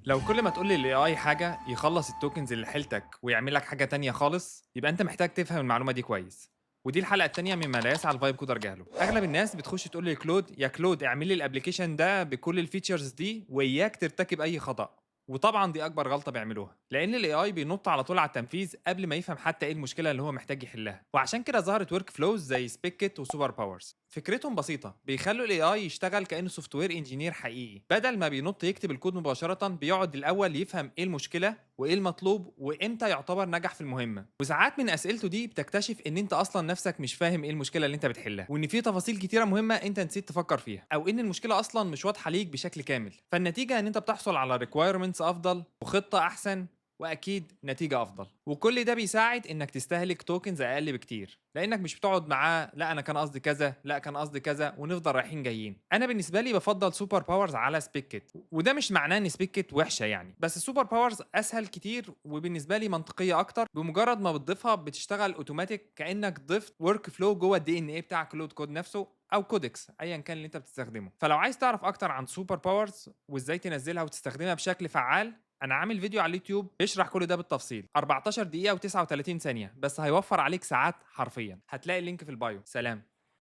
لو كل ما تقول للاي اي حاجه يخلص التوكنز اللي حيلتك ويعمل لك حاجه تانية خالص، يبقى انت محتاج تفهم المعلومه دي كويس. ودي الحلقه التانية مما لا يسعى الفايب كودر جهله. اغلب الناس بتخش تقول لكلود يا كلود اعمل لي الابلكيشن ده بكل الفيتشرز دي واياك ترتكب اي خطا. وطبعا دي اكبر غلطه بيعملوها، لان الاي اي بينط على طول على التنفيذ قبل ما يفهم حتى ايه المشكله اللي هو محتاج يحلها. وعشان كده ظهرت ورك فلوز زي سبيكت وسوبر باورز. فكرتهم بسيطه، بيخلوا الاي اي يشتغل كانه سوفت وير انجينير حقيقي، بدل ما بينط يكتب الكود مباشره بيقعد الاول يفهم ايه المشكله وايه المطلوب وامتى يعتبر نجح في المهمه. وساعات من اسئلته دي بتكتشف ان انت اصلا نفسك مش فاهم ايه المشكله اللي انت بتحلها، وان في تفاصيل كتيره مهمه انت نسيت تفكر فيها، او ان المشكله اصلا مش واضحه ليك بشكل كامل. فالنتيجه ان انت بتحصل على ريكوايرمنتس افضل وخطه احسن، واكيد نتيجه افضل. وكل ده بيساعد انك تستهلك توكنز اقل بكتير، لانك مش بتقعد معاه لا انا كان قصدي كذا لا كان قصدي كذا ونفضل رايحين جايين. انا بالنسبه لي بفضل سوبر باورز على سبيكت، وده مش معناه ان سبيكت وحشه يعني، بس السوبر باورز اسهل كتير وبالنسبه لي منطقيه اكتر. بمجرد ما بتضيفها بتشتغل اوتوماتيك كانك ضفت ورك فلو جوه الدي ان ايه بتاع كلود كود نفسه او كودكس ايا كان اللي انت بتستخدمه. فلو عايز تعرف اكتر عن سوبر باورز وازاي تنزلها وتستخدمها بشكل فعال، انا عامل فيديو على اليوتيوب بيشرح كل ده بالتفصيل، 14 دقيقة و39 ثانية، بس هيوفر عليك ساعات حرفيا. هتلاقي اللينك في البايو. سلام.